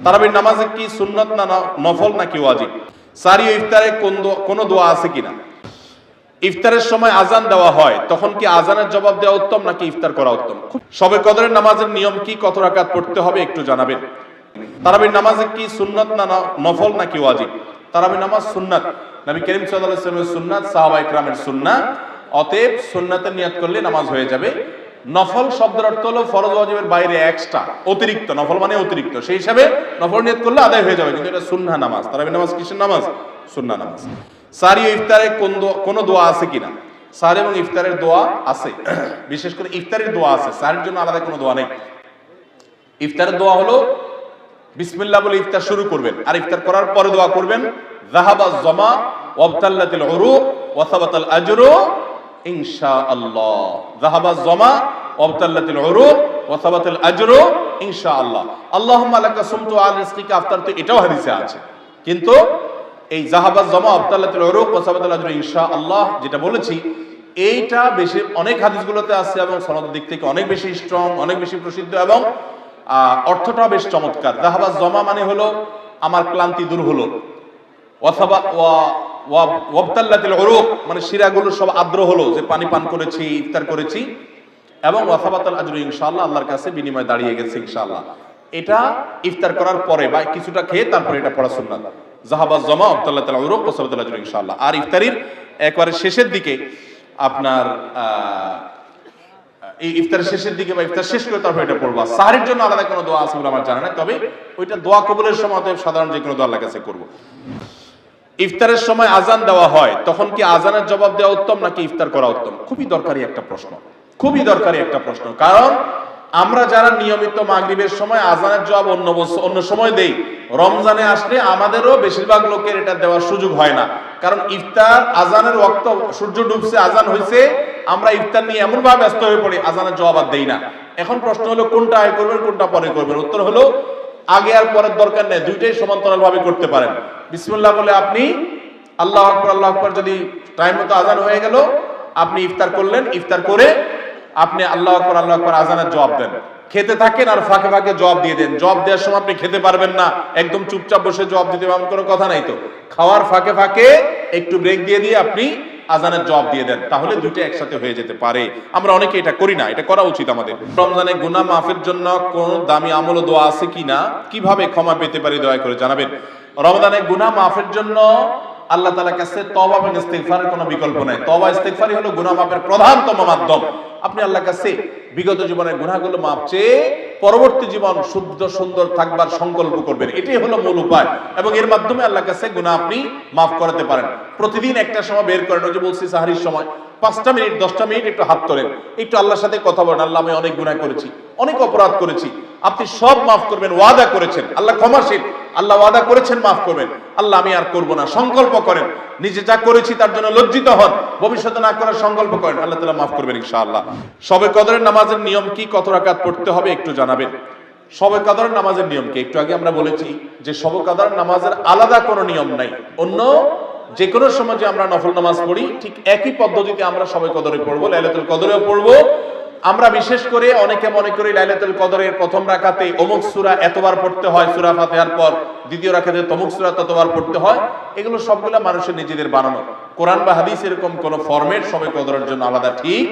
তারাবির নামাজে কি সুন্নত না নফল নাকি ওয়াজিব? সারি ও ইফতারে কোন দোয়া আছে কিনা? ইফতারের সময় আজান দেওয়া হয়, তখন কি আজানের জবাব দেওয়া উত্তম নাকি ইফতার করা উত্তম? শবে কদরের নামাজের নিয়ম কি, কত রাকাত পড়তে হবে একটু জানাবেন। তারাবির নামাজে কি সুন্নত না নফল নাকি ওয়াজিব? তারাবির নামাজ সুন্নাত, নবী করিম সাল্লাল্লাহু আলাইহি ওয়াসাল্লামের সুন্নাত, সাহাবায়ে কেরামের সুন্নাত। অতএব সুন্নাতের নিয়ত করলে নামাজ হয়ে যাবে। নফল শব্দের অর্থ হলো ফরজ ওয়াজিবের বাইরে এক্সট্রা, অতিরিক্ত। নফল মানে অতিরিক্ত, সেই হিসাবে নফল নিয়ত করলে আদায় হয়ে যাবে, কিন্তু এটা সুন্নাহ নামাজ। তারাবির নামাজ কিসের নামাজ? সুন্নাহ নামাজ। সারি ও ইফতারে কোন দোয়া আছে কিনা? সারি এবং ইফতারের দোয়া আছে, বিশেষ করে ইফতারের দোয়া আছে, সারির জন্য আলাদা কোনো দোয়া নেই। ইফতারের দোয়া হলো বিসমিল্লাহ বলে ইফতার শুরু করবেন, আর ইফতার করার পরে দোয়া করবেন যাহাবাজ জামা ওয়াবতাল্লাতিল উরুক ওয়া সাবাতাল আজরু ইনশাআল্লাহ। যাহাবাজ জামা ওয়াবতাল্লাতিল উরুক ওয়া সাবাতাল আজরু ইনশাআল্লাহ। আল্লাহুম্মা লাকা সুমতু আল রিজকিকা আফতারতু, এটাও হাদিসে আছে। কিন্তু এই যাহাবাজ জামা ওয়াবতাল্লাতিল উরুক ওয়া সাবাতাল আজরু ইনশাআল্লাহ যেটা বলেছি, এইটা বেশি অনেক হাদিসগুলোতে আছে এবং সনদের দিক থেকে অনেক বেশি স্ট্রং, অনেক বেশি প্রসিদ্ধ এবং অর্থটা বেশ চমৎকার। যাহাবাজ জামা মানে হলো আমার ক্লান্তি দূর হলো, অথবা ওয়াবতাল্লাতিল উরুক মানে শিরাগুলো সব আর্দ্র হলো, যে পানি পান করেছি, ইফতার করেছি, এবং ওয়াসাবাতাল আজরু ইনশাআল্লাহ, আল্লাহর কাছে বিনিময় দাঁড়িয়ে গেছে ইনশাআল্লাহ। এটা ইফতার করার পরে বা কিছুটা খেয়ে তারপরে এটা পড়া সুন্নাত। যাহাবাজ জামা ওয়াবতাল্লাতিল উরুক ওয়াসাবাতাল আজরু ইনশাআল্লাহ। আর ইফতারির একবারে শেষের দিকে আপনার এই ইফতারের শেষের দিকে বা ইফতার শেষ করে তারপর এটা পড়বা। সাহরির জন্য আলাদা কোনো দোয়া আছে বলে আমার জানা নাই, তবে ওইটা দোয়া কবুলের সময় সাধারণ যে কোনো দোয়া আল্লাহর কাছে করব। ইফতারের সময় আজান দেওয়া হয়, তখন কি আজানের জবাব দেওয়া উত্তম নাকি ইফতার করা উত্তম? খুবই দরকারি একটা প্রশ্ন, খুবই দরকারি একটা প্রশ্ন। কারণ আমরা যারা নিয়মিত মাগরিবের সময় আজানের জবাব অন্য সময় দেই, রমজানে আসলে আমাদেরও বেশিরভাগ লোকের এটা দেওয়ার সুযোগ হয় না। কারণ ইফতার আজানের ওয়াক্ত, সূর্য ডুবছে, আজান হয়েছে, আমরা ইফতার নিয়ে এমন ভাবে ব্যস্ত হয়ে পড়ি, আজানের জবাব আর দেই না। এখন প্রশ্ন হলো কোনটা আগে করবেন, কোনটা পরে করবেন? উত্তর হলো আগে আর পরের দরকার নেই, দুইটাই সমান্তরাল ভাবে করতে পারেন। বিসমিল্লাহ বলে আপনি আল্লাহু আকবার, আল্লাহু আকবার, যদি টাইম মতো আজান হয়ে গেল, আপনি ইফতার করলেন, ইফতার করে আপনি আল্লাহু আকবার, আল্লাহু আকবার আজানের জবাব দেন, খেতে থাকেন আর ফাঁকে ফাঁকে জবাব দিয়ে দেন। জবাব দেওয়ার সময় আপনি খেতে পারবেন না, একদম চুপচাপ বসে জবাব দিতে পারবেন, কোনো কথা নাই তো। খাওয়ার ফাঁকে ফাঁকে একটু ব্রেক দিয়ে দিয়ে আপনি আজানের জবাব দিয়ে দেন, তাহলে দুইটা একসাথে হয়ে যেতে পারে। আমরা অনেকে এটা করি না, এটা করা উচিত আমাদের। রমজানে গুনাহ মাফের জন্য কোন দামি আমল ও দোয়া আছে কিনা, কিভাবে ক্ষমা পেতে পারি দয়া করে জানাবেন। রমজানে গুনাহ মাফের জন্য আল্লাহ তাআলার কাছে তওবা এবং ইস্তিগফারের কোনো বিকল্প নাই। তওবা ইস্তিগফারই হলো গুনাহ মাফের প্রধানতম মাধ্যম। আপনি আল্লাহর কাছে বিগত জীবনের গুনাহগুলো মাফ চেয়ে পরবর্তী জীবন শুদ্ধ সুন্দর থাকবার সংকল্প করবেন, এটাই হলো মূল উপায়। এবং এর মাধ্যমে আল্লাহর কাছে গুনাহ আপনি মাফ করাতে পারেন। প্রতিদিন একটা সময় বের করেন, ওই যে বলছি সাহরির সময় 5টা মিনিট 10টা মিনিট একটু হাত তোলেন, একটু আল্লাহর সাথে কথা বলেন, আল্লাহ আমি অনেক গুনাহ করেছি, অনেক অপরাধ করেছি, আপনি সব মাফ করবেন, ওয়াদা করেছেন, আল্লাহ ক্ষমাশীল, আল্লাহ ওয়াদা করেছেন মাফ করবেন, আল্লাহ আমি আর করব না, সংকল্প করেন, নিজে যা করেছি তার জন্য লজ্জিত হন, ভবিষ্যতে না করার সংকল্প করেন, আল্লাহ তাআলা মাফ করবেন ইনশাআল্লাহ। শবে কদরের নামাজের নিয়ম কি, কত রাকাত পড়তে হবে একটু জানাবেন। শবে কদরের নামাজের নিয়ম কি? একটু আগে আমরা বলেছি যে শবে কদরের নামাজের আলাদা কোনো নিয়ম নাই। অন্য যে কোনো সময় যে আমরা নফল নামাজ পড়ি, ঠিক একই পদ্ধতিতে আমরা শবে কদরে পড়বো, লাইলাতুল কদরেও পড়বো। আমরা বিশেষ করে অনেকে মনে করি লাইলাতুল কদরের প্রথম রাকাতে অমুক সূরা এতবার পড়তে হয়, সূরা ফাতিহার পর দ্বিতীয় রাকাতে তমুক সূরা ততবার পড়তে হয়। এগুলো সবগুলা মানুষের নিজেদের বানানো। কোরআন বা হাদিস এরকম কোন ফরম্যাট শবে কদরের জন্য আলাদা ঠিক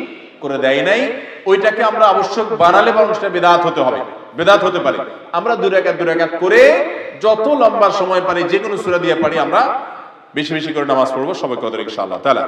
করে দেয় নাই। ওইটাকে আমরা আবশ্যক বানালে বরং সেটা বিদআত হতে হবে, বিদআত হতে পারে। আমরা দুই রাকাত করে যত লম্বা সময় পারি, যে কোনো সূরা দিয়ে পারি, আমরা বেশি বেশি করে নামাজ পড়বো শবে কদর ইনশাআল্লাহ তাআলা।